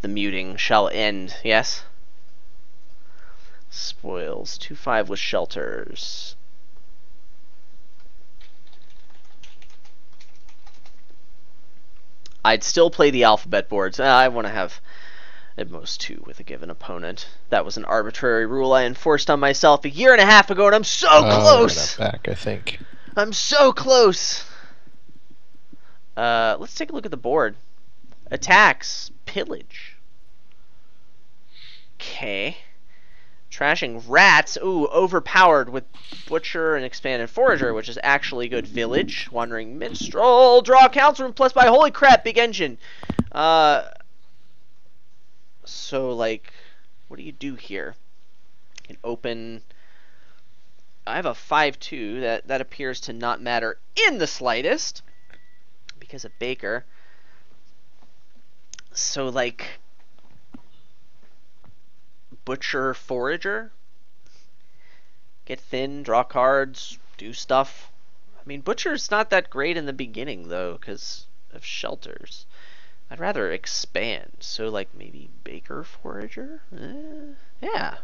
The muting shall end, yes? Spoils. 2-5 with shelters. I'd still play the alphabet boards. I want to have at most 2 with a given opponent. That was an arbitrary rule I enforced on myself a year and a half ago, and I'm so close! Right, I'm back, I think. I'm so close! Let's take a look at the board. Attacks. Pillage. Okay. Trashing rats. Ooh, overpowered with Butcher and Expanded Forager, which is actually good. Village. Wandering Minstrel. Draw Council Room plus by holy crap, big engine. So, like, what do you do here? You can open... I have a 5-2. That appears to not matter in the slightest because of Baker. So, like, Butcher Forager? Get thin, draw cards, do stuff. I mean, Butcher's not that great in the beginning, though, because of shelters. I'd rather expand. So, like, maybe Baker Forager? Yeah.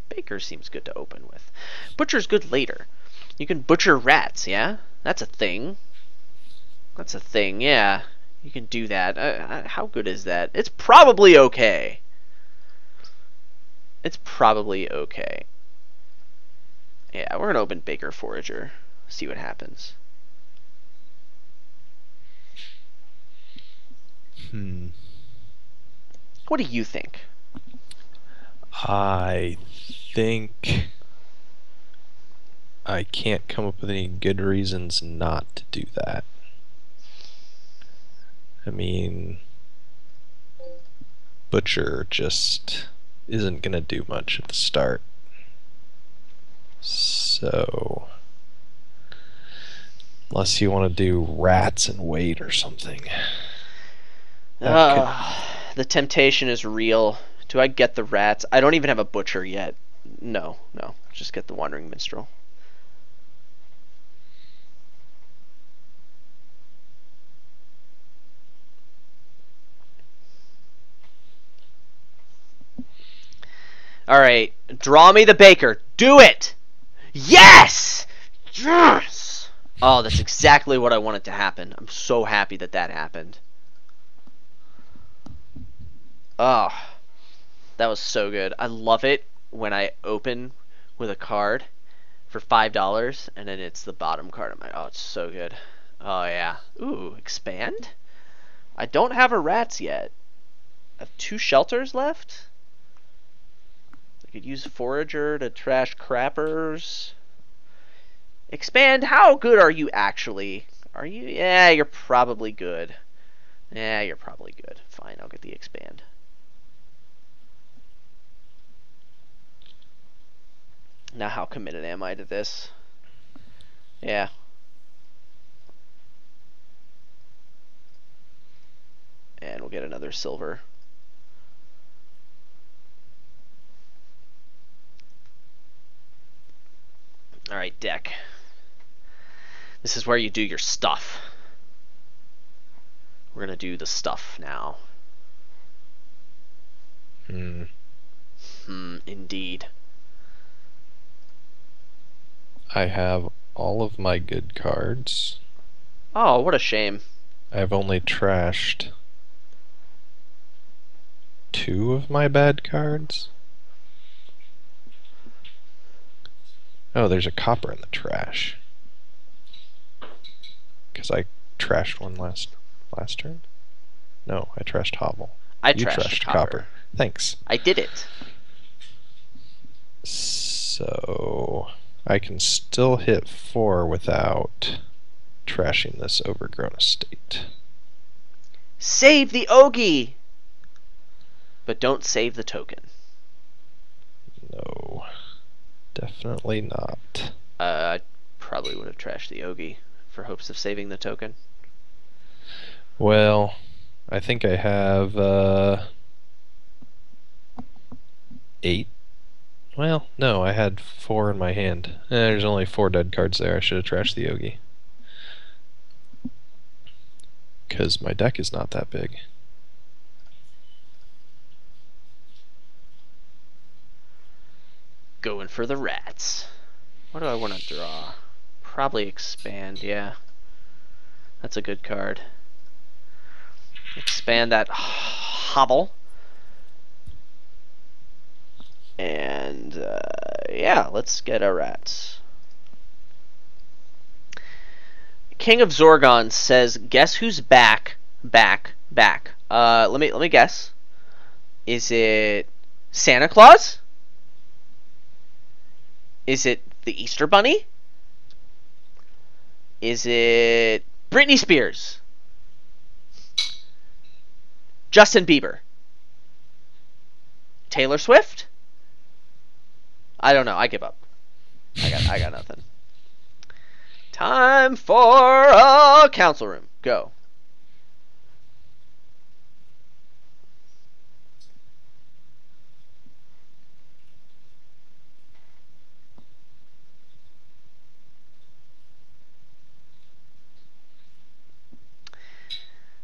Baker seems good to open with. Butcher's good later. You can butcher rats, yeah? That's a thing. That's a thing, yeah. You can do that. How good is that? It's probably okay. It's probably okay. Yeah, we're going to open Baker Forager. See what happens. What do you think? I think I can't come up with any good reasons not to do that. I mean, Butcher just isn't going to do much at the start. So, unless you want to do rats and wait or something. The temptation is real. Do I get the rats? I don't even have a Butcher yet. No. Just get the Wandering Minstrel. Alright, draw me the Baker. Do it! Yes! Yes! Oh, that's exactly what I wanted to happen. I'm so happy that happened. Oh, that was so good. I love it when I open with a card for $5 and then it's the bottom card of my... Oh, it's so good. Oh, yeah. Ooh, expand? I don't have a rats yet. I have 2 shelters left. I could use Forager to trash crappers. Expand, how good are you actually? Are you? Yeah, you're probably good. Yeah, you're probably good. Fine, I'll get the expand. Now how committed am I to this? Yeah. And we'll get another silver. Alright, deck. This is where you do your stuff. We're gonna do the stuff now. Indeed. I have all of my good cards. Oh, what a shame. I've only trashed 2 of my bad cards. Oh, there's a copper in the trash. Because I trashed one last turn? No, I trashed Hovel. I You trashed copper. Thanks. I did it. So I can still hit 4 without trashing this overgrown estate. Save the Ogie! But don't save the token. No. Definitely not. I probably would have trashed the Ogie for hopes of saving the token. Well, I think I have 8. Well, no, I had 4 in my hand. There's only 4 dead cards there. I should have trashed the Ogie. Because my deck is not that big. Going for the rats. What do I want to draw? Probably expand, yeah. That's a good card. Expand that hobble. And, yeah, let's get our rats. King of Zorgon says, guess who's back. Let me guess. Is it Santa Claus? Is it the Easter Bunny? Is it Britney Spears? Justin Bieber? Taylor Swift? I don't know. I give up. I got nothing. Time for a council room. Go.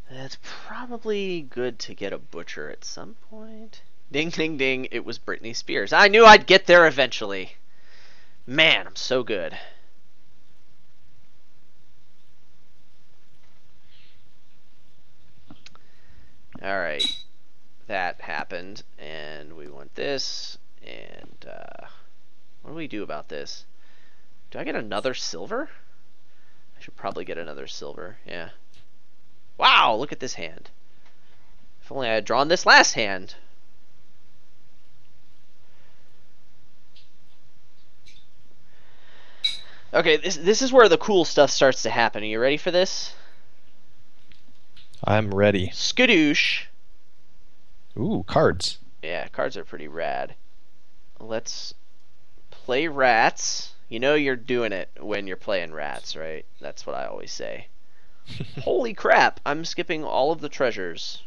It's probably good to get a butcher at some point. Ding, ding, ding. It was Britney Spears. I knew I'd get there eventually. Man, I'm so good. Alright. That happened. And we want this. And, what do we do about this? Do I get another silver? I should probably get another silver. Yeah. Wow, look at this hand. If only I had drawn this last hand. Okay, this is where the cool stuff starts to happen. Are you ready for this? I'm ready. Skadoosh. Ooh, cards. Yeah, cards are pretty rad. Let's play rats. You know you're doing it when you're playing rats, right? That's what I always say. Holy crap, I'm skipping all of the treasures.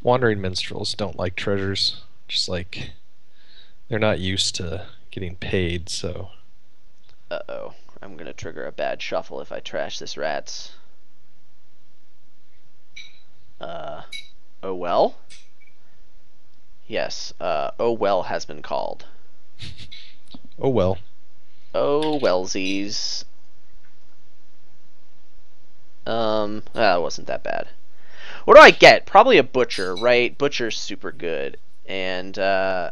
Wandering minstrels don't like treasures. Just like they're not used to getting paid, so. Uh-oh. I'm gonna trigger a bad shuffle if I trash this rats. Oh well? Yes, oh well has been called. Oh well. Oh wellsies. That wasn't that bad. What do I get? Probably a butcher, right? Butcher's super good. And, yeah,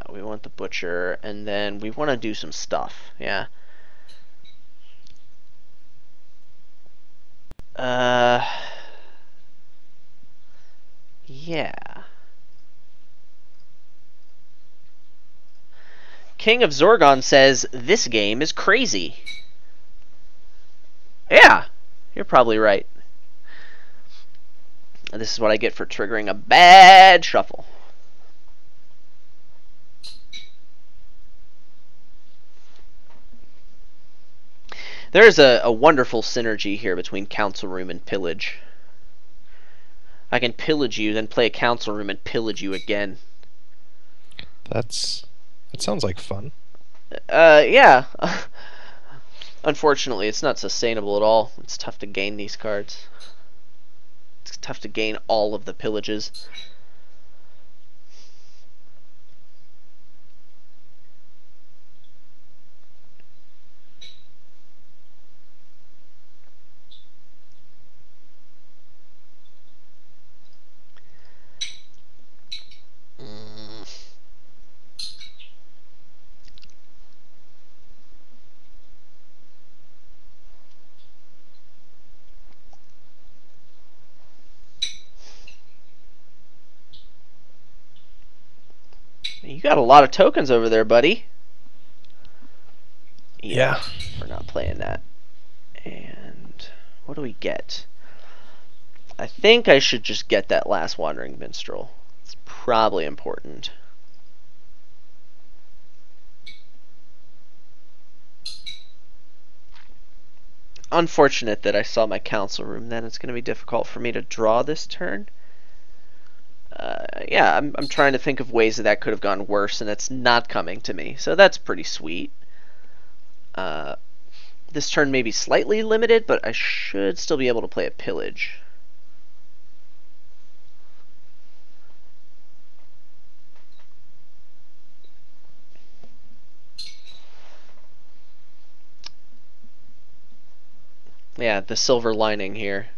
we want the butcher, and then we want to do some stuff, yeah. Yeah. King of Zorgon says, this game is crazy. Yeah, you're probably right. This is what I get for triggering a bad shuffle. There is a wonderful synergy here between Council Room and Pillage. I can pillage you, then play a Council Room and pillage you again. That sounds like fun. Yeah. Unfortunately, it's not sustainable at all. It's tough to gain these cards. It's tough to gain all of the pillages. You got a lot of tokens over there, buddy. Yeah. We're not playing that. And what do we get? I think I should just get that last Wandering Minstrel. It's probably important. Unfortunate that I saw my Council Room then. It's going to be difficult for me to draw this turn. Yeah, I'm trying to think of ways that could have gone worse, and it's not coming to me. So that's pretty sweet. This turn may be slightly limited, but I should still be able to play a pillage. Yeah, the silver lining here.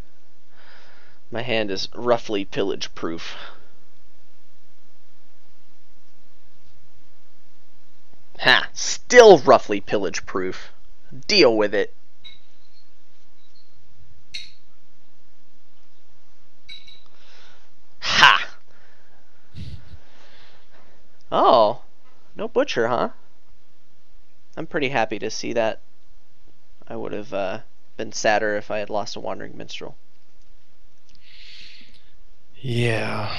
My hand is roughly pillage proof. Ha! Still roughly pillage proof. Deal with it. Ha! Oh, no butcher, huh? I'm pretty happy to see that. I would have been sadder if I had lost a Wandering Minstrel. Yeah.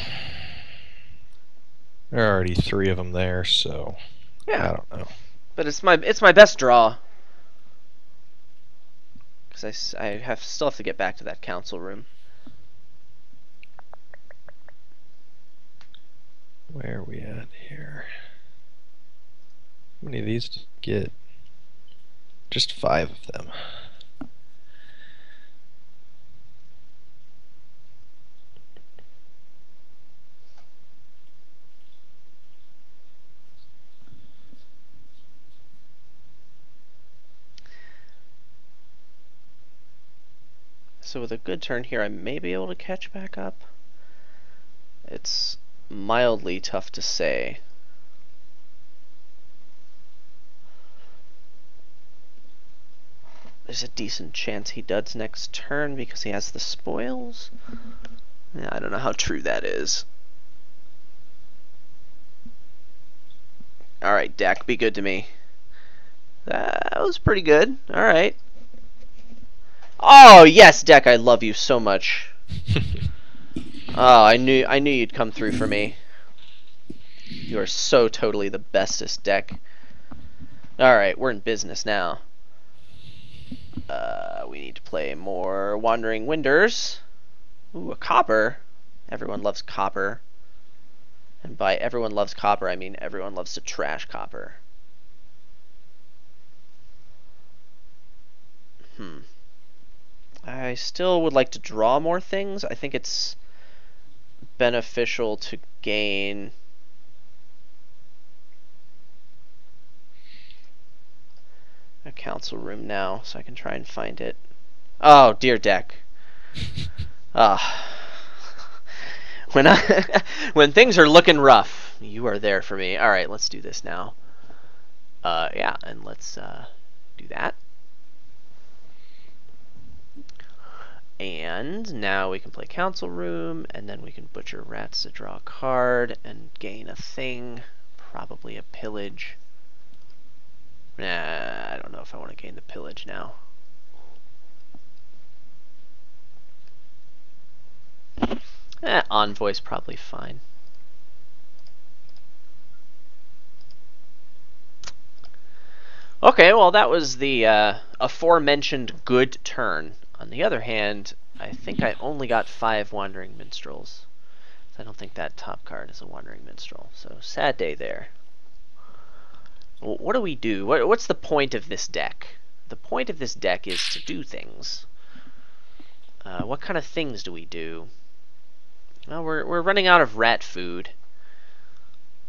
There are already 3 of them there, so Yeah, I don't know. but it's my best draw. Because I still have to get back to that council room. Where are we at here? How many of these did you get? Just 5 of them. So with a good turn here, I may be able to catch back up. It's mildly tough to say. There's a decent chance he duds next turn because he has the spoils. Yeah, I don't know how true that is. Alright, deck, be good to me. That was pretty good. Alright. Oh, yes, deck, I love you so much. Oh, I knew you'd come through for me. You are so totally the bestest deck. Alright, we're in business now. We need to play more Wandering Winders. Ooh, a copper. Everyone loves copper. And by everyone loves copper, I mean everyone loves to trash copper. I still would like to draw more things. I think it's beneficial to gain a council room now, so I can try and find it. Oh, dear deck. When when things are looking rough, you are there for me. All right, let's do this now. Yeah, and let's do that. And now we can play council room, and then we can butcher rats to draw a card and gain a thing, probably a pillage. Nah, I don't know if I want to gain the pillage now. Envoy's probably fine. Okay, well that was the aforementioned good turn. On the other hand, I think I only got 5 Wandering Minstrels. I don't think that top card is a Wandering Minstrel, so sad day there. What do we do? What's the point of this deck? The point of this deck is to do things. What kind of things do we do? Well, we're running out of rat food.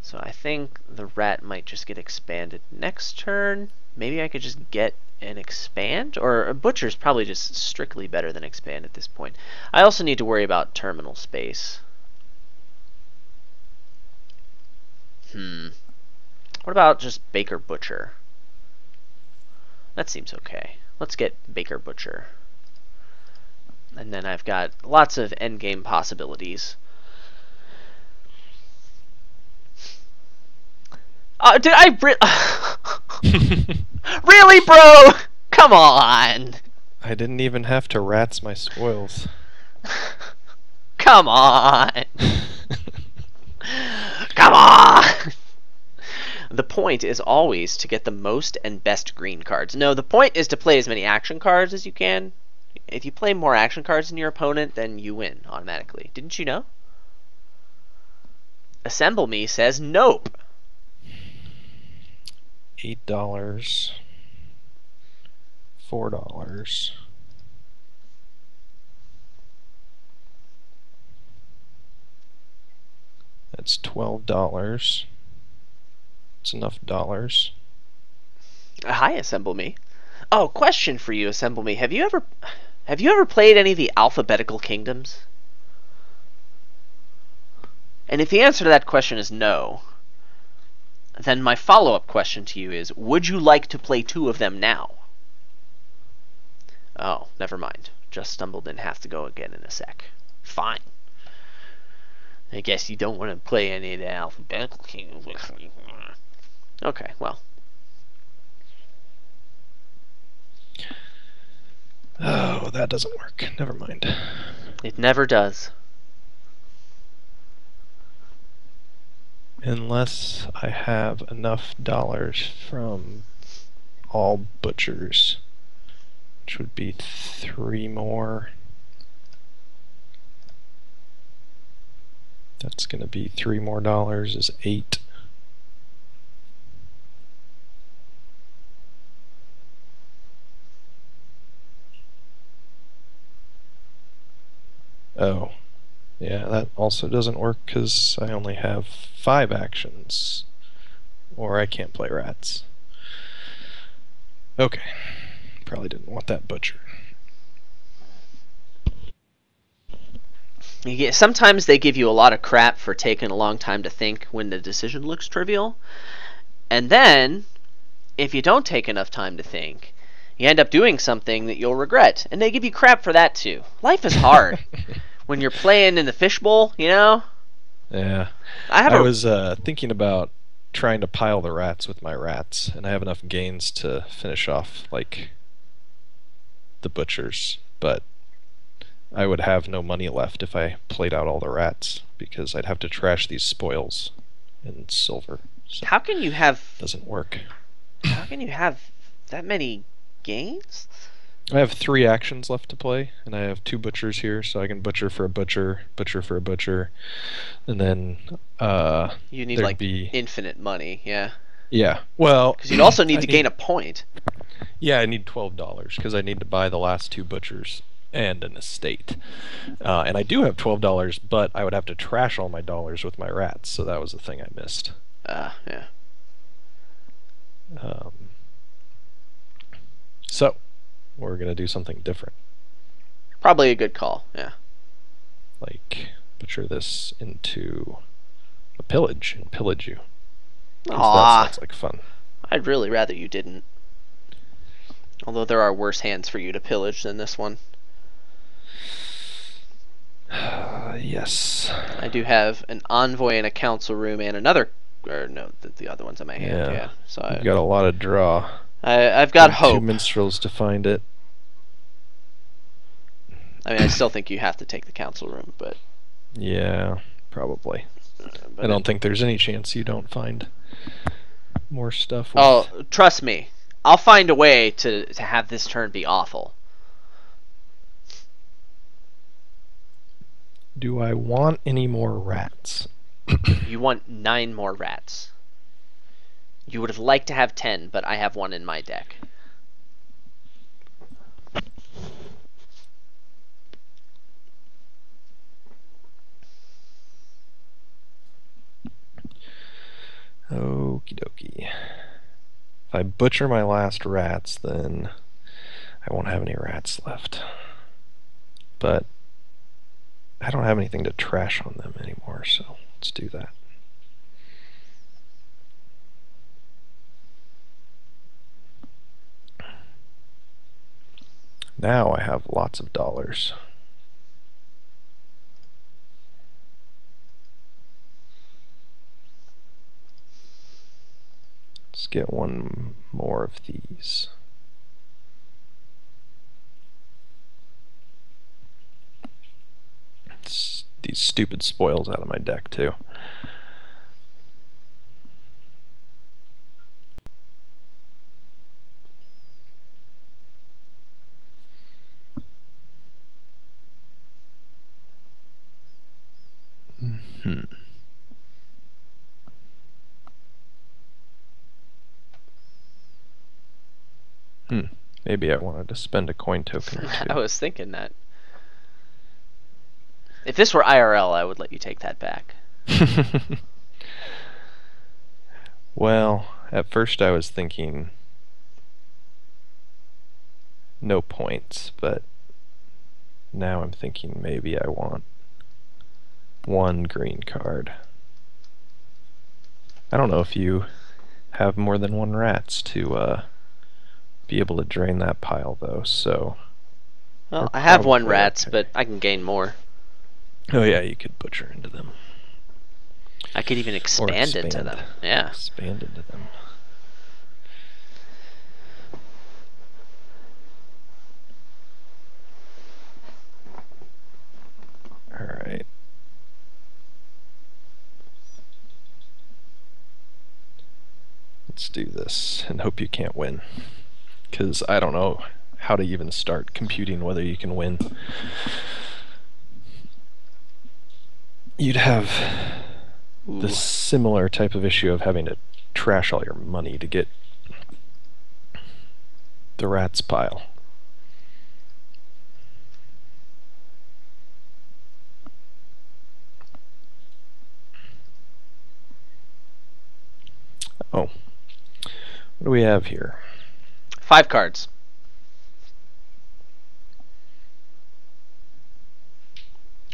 So I think the rat might just get expanded next turn. Maybe I could just get an expand? Or a butcher's probably just strictly better than expand at this point. I also need to worry about terminal space. What about just Baker Butcher? That seems okay. Let's get Baker Butcher. And then I've got lots of endgame possibilities. Did I really, bro? Come on. I didn't even have to rats my spoils. Come on. Come on. The point is always to get the most and best green cards. No, the point is to play as many action cards as you can. If you play more action cards than your opponent, then you win automatically. Didn't you know? Assemble Me says nope. $8. $4. That's $12. It's enough dollars. Hi, Assemble Me. Oh, question for you, Assemble Me. Have you ever... Have you ever played any of the Alphabetical Kingdoms? And if the answer to that question is no, then my follow-up question to you is, would you like to play 2 of them now? Oh, never mind. Just stumbled in, have to go again in a sec. Fine. I guess you don't want to play any of the Alphabetical Kingdoms with me. Okay, well. Oh, that doesn't work. Never mind. It never does. Unless I have enough dollars from all butchers, which would be 3 more. That's going to be $3 more is 8. Oh, yeah, that also doesn't work because I only have 5 actions, or I can't play rats. Okay, probably didn't want that butcher. Sometimes they give you a lot of crap for taking a long time to think when the decision looks trivial. And then, if you don't take enough time to think, you end up doing something that you'll regret. And they give you crap for that too. Life is hard. When you're playing in the fishbowl, you know? Yeah. I was thinking about trying to pile the rats with my rats, and I have enough gains to finish off, like, the butchers, but I would have no money left if I played out all the rats, because I'd have to trash these spoils in silver. So How can you have... doesn't work. How can you have that many gains? I have 3 actions left to play, and I have 2 butchers here, so I can butcher for a butcher, butcher for a butcher, and then you need like infinite money, yeah. Yeah, well, because you'd also need to gain a point. Yeah, I need $12 because I need to buy the last 2 butchers and an estate, and I do have $12, but I would have to trash all my dollars with my rats, so that was the thing I missed. Yeah. So we're gonna do something different. Probably a good call, yeah. Like butcher this into a pillage and pillage you. Aww. That sounds like fun. I'd really rather you didn't. Although there are worse hands for you to pillage than this one. Yes. I do have an envoy in a council room and another... Or no, the other one's in my hand, yeah. So You've got a lot of draw. I've got hope. 2 minstrels to find it. I mean, I still think you have to take the council room, but... Yeah, probably. I don't think there's any chance you don't find more stuff. Oh, trust me. I'll find a way to have this turn be awful. Do I want any more rats? You want 9 more rats. You would have liked to have 10, but I have 1 in my deck. Okie dokie. If I butcher my last rats, then I won't have any rats left. But I don't have anything to trash on them anymore, so let's do that. Now I have lots of dollars. Let's get 1 more of these. These stupid spoils out of my deck too. Maybe I wanted to spend a coin token or 2. I was thinking that. If this were IRL, I would let you take that back. Well, at first I was thinking no points, but Now I'm thinking maybe I want one green card. I don't know if you have more than one rats to be able to drain that pile, though, so... Well, we're I have one probably rats, okay. but I can gain more. Oh yeah, you could butcher into them. I could even expand into them. Yeah. Expand into them. Alright. Let's do this and hope you can't win. Because I don't know how to even start computing whether you can win. You'd have the similar type of issue of having to trash all your money to get the rats pile. Oh. What do we have here? 5 cards.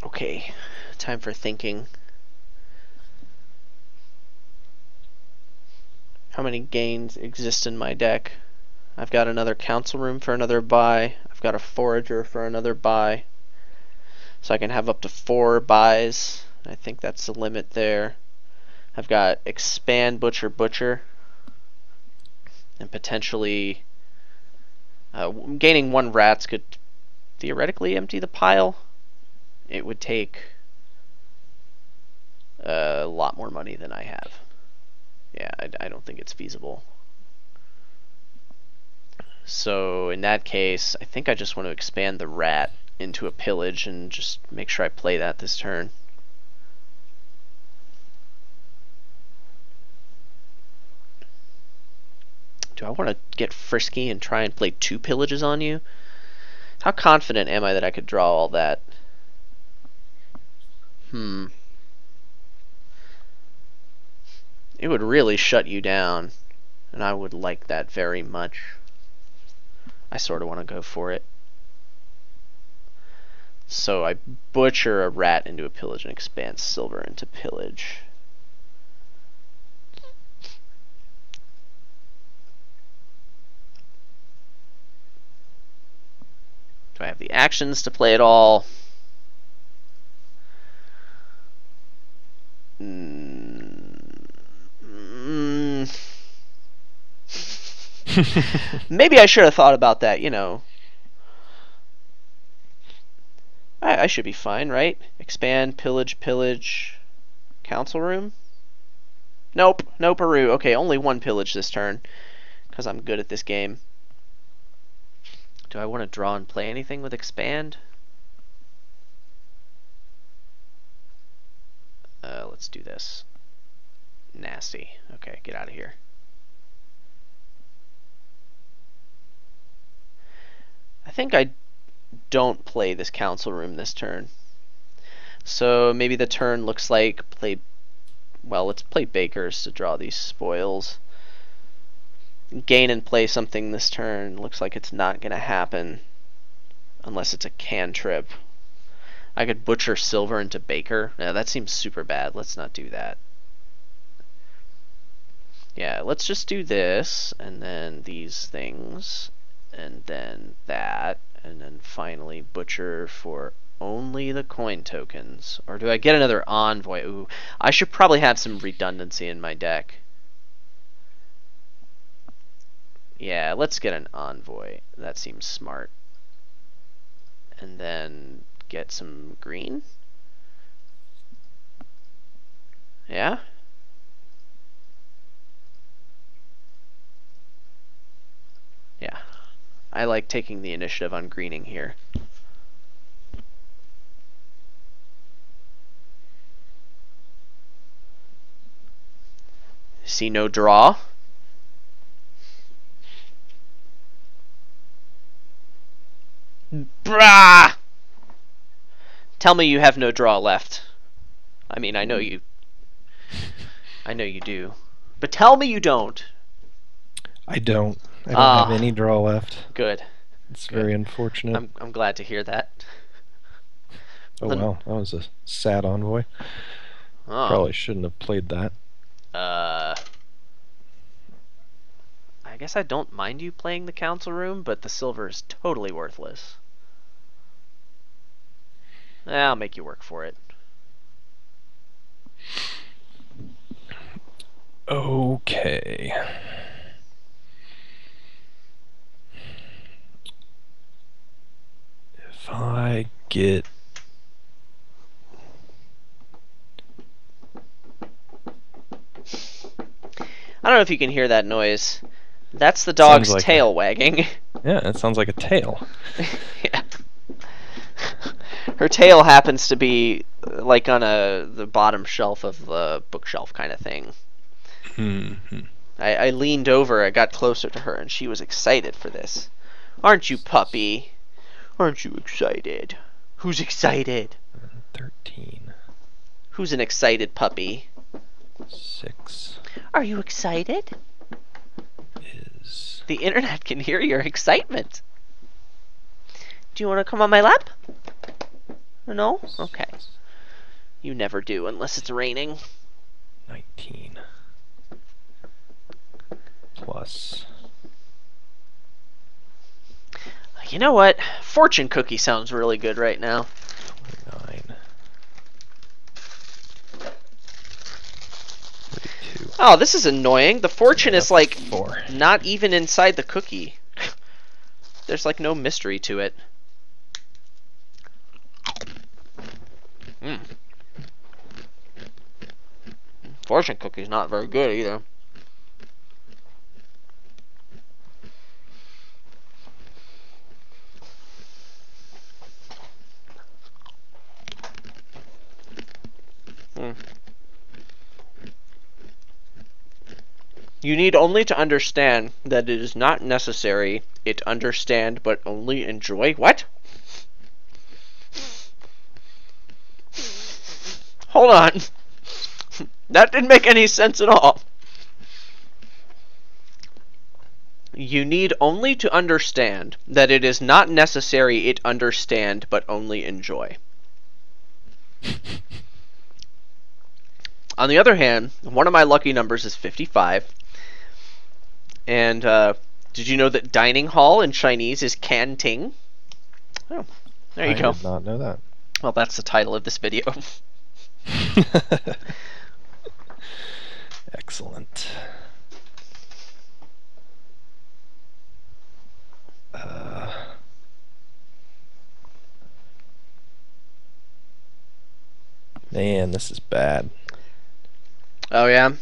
Okay, time for thinking. How many gains exist in my deck? I've got another council room for another buy. I've got a forager for another buy. So I can have up to 4 buys. I think that's the limit there. I've got expand butcher, and potentially gaining 1 rats could theoretically empty the pile. It would take a lot more money than I have. Yeah, I don't think it's feasible. So in that case, I think I just want to expand the rat into a pillage and just make sure I play that this turn. Do I want to get frisky and try and play 2 pillages on you? How confident am I that I could draw all that? It would really shut you down, and I would like that very much. I sort of want to go for it. So I butcher a rat into a pillage and expand silver into pillage. Do I have the actions to play it all? Maybe I should have thought about that, you know. I should be fine, right? Expand, pillage, council room? Nope, no Peru. Okay, only 1 pillage this turn, because I'm good at this game. Do I want to draw and play anything with expand? Let's do this. Nasty. Okay, get out of here. I think I don't play this council room this turn. So maybe the turn looks like let's play Bakers to draw these spoils. Gain and play something this turn. Looks like it's not going to happen unless it's a cantrip. I could butcher silver into Baker. No, that seems super bad. Let's not do that. Yeah, let's just do this, and then these things, and then that, and then finally butcher for only the coin tokens. Or do I get another envoy? Ooh, I should probably have some redundancy in my deck. Yeah, let's get an envoy. That seems smart. And then get some green. Yeah? Yeah. I like taking the initiative on greening here. See no draw. Brah! Tell me you have no draw left. I mean, I know you do. But tell me you don't. I don't. I don't have any draw left. Good. It's very unfortunate. I'm glad to hear that. Oh Then, wow, that was a sad envoy. oh, Probably shouldn't have played that. uh, I guess I don't mind you playing the council room, but the silver is totally worthless. I'll make you work for it. Okay. If I get... I don't know if you can hear that noise. That's the Sounds dog's like tail wagging. Yeah, it sounds like a tail. Yeah. Her tail happens to be like on the bottom shelf of the bookshelf kind of thing. Hmm. I leaned over, I got closer to her, and she was excited for this. Aren't you, puppy? Aren't you excited? Who's excited? 13. Who's an excited puppy? 6 Are you excited? is... The internet can hear your excitement. Do you want to come on my lap? No? Okay. You never do unless it's raining. 19. Plus... You know what? Fortune cookie sounds really good right now. 29. 32. Oh, this is annoying. The fortune is like 4. not even inside the cookie. There's like no mystery to it. Fortune cookie's not very good either. You need only to understand that it is not necessary it understand but only enjoy. What? Hold on. That didn't make any sense at all. You need only to understand that it is not necessary it understand but only enjoy. On the other hand, one of my lucky numbers is 55. And did you know that dining hall in Chinese is canting? Oh, there you go. I did not know that. Well, that's the title of this video. Excellent. Man, this is bad. Oh, yeah?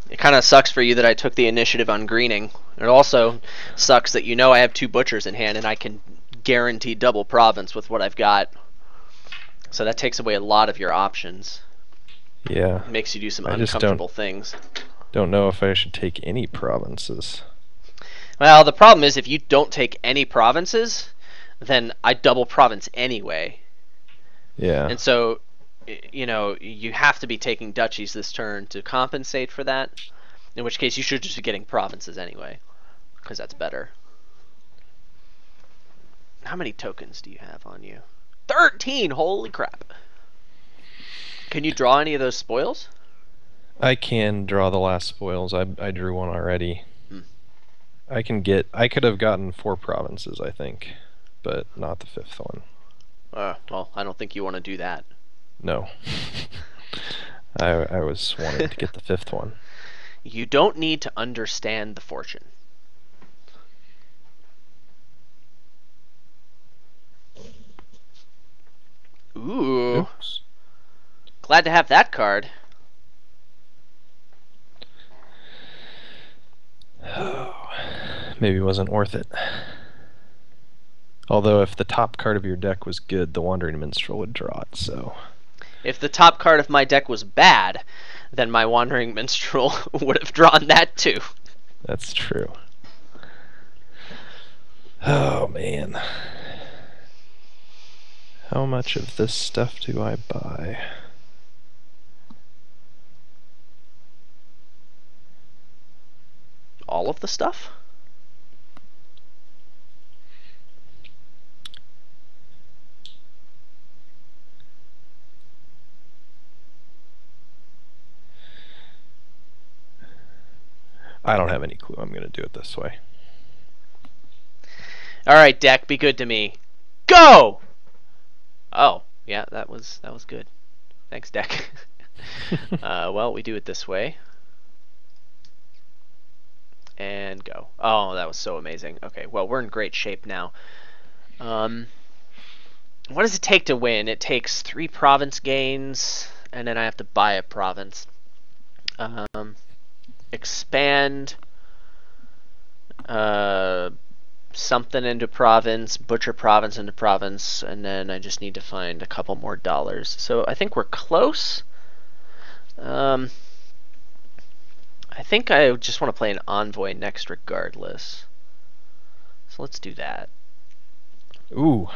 It kind of sucks for you that I took the initiative on greening. It also sucks that you know I have 2 butchers in hand and I can guarantee double province with what I've got. So that takes away a lot of your options. Yeah. It makes you do some I just uncomfortable things. Don't know if I should take any provinces. Well, the problem is if you don't take any provinces, then I double province anyway. Yeah. And so, you know, you have to be taking duchies this turn to compensate for that. In which case, you should just be getting provinces anyway, because that's better. How many tokens do you have on you? 13! Holy crap. Can you draw any of those spoils? I can draw the last spoils. I drew one already. I could have gotten 4 provinces, I think, but not the 5th one. Well, I don't think you want to do that. No. I was wanting to get the 5th one. You don't need to understand the fortune. Ooh. Oops. Glad to have that card. Maybe it wasn't worth it. Although if the top card of your deck was good, the Wandering Minstrel would draw it, so... If the top card of my deck was bad, then my Wandering Minstrel would have drawn that too. That's true. Oh, man. How much of this stuff do I buy? All of the stuff? I don't have any clue. I'm going to do it this way. All right, deck, be good to me. Go! Oh, yeah, that was good. Thanks, deck. Well, we do it this way. And go. Oh, that was so amazing. Okay, well, we're in great shape now. What does it take to win? It takes 3 province gains, and then I have to buy a province. Expand something into province, butcher province into province, and then I just need to find a couple more dollars. So I think we're close. I think I just want to play an envoy next regardless. So let's do that. Ooh.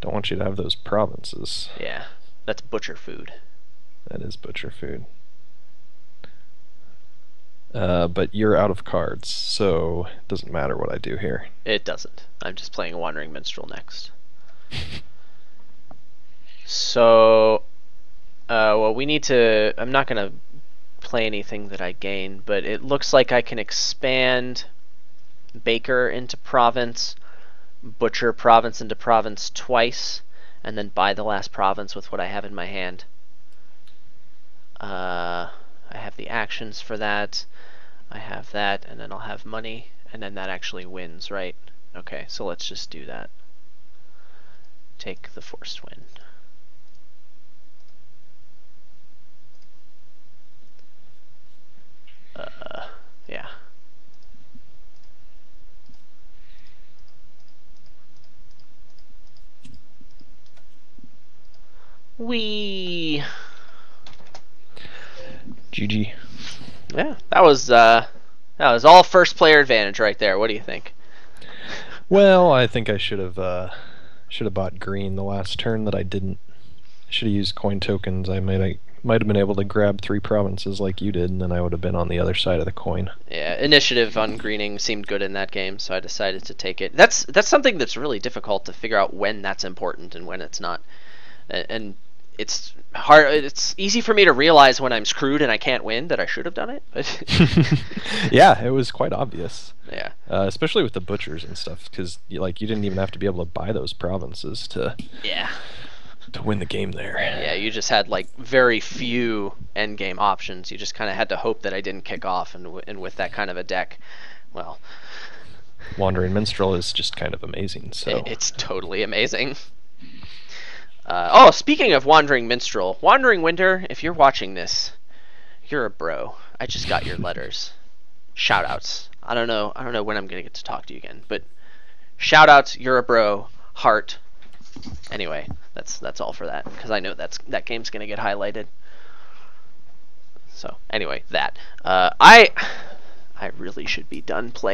Don't want you to have those provinces. Yeah, that's butcher food. That is butcher food. But you're out of cards, so it doesn't matter what I do here. It doesn't. I'm just playing a Wandering Minstrel next. So, well, we need to... I'm not going to play anything that I gain, but it looks like I can expand Baker into province, butcher province into province twice, and then buy the last province with what I have in my hand. I have the actions for that. I have that, and then I'll have money, and then that actually wins, right? Okay, so let's just do that. Take the forced win. Yeah. Wee. GG. Yeah, that was all first player advantage right there. What do you think? Well, I think I should have bought green the last turn that I didn't. I should have used coin tokens. I might have been able to grab 3 provinces like you did, and then I would have been on the other side of the coin. Yeah, initiative on greening seemed good in that game, so I decided to take it. That's something that's really difficult to figure out when that's important and when it's not. And it's hard. It's easy for me to realize when I'm screwed and I can't win that I should have done it. Yeah, it was quite obvious. Yeah. Especially with the butchers and stuff, because you didn't even have to be able to buy those provinces to win the game there. Yeah, you just had like very few end game options. You just kind of had to hope that I didn't kick off, and with that kind of a deck, well, Wandering Minstrel is just kind of amazing. So it's totally amazing. Oh, speaking of Wandering Minstrel, Wandering Winter, if you're watching this, you're a bro. I just got your letters. Shoutouts. I don't know when I'm gonna get to talk to you again, but shoutouts. You're a bro. Heart. Anyway, that's all for that, because I know that game's gonna get highlighted. So anyway, I really should be done playing.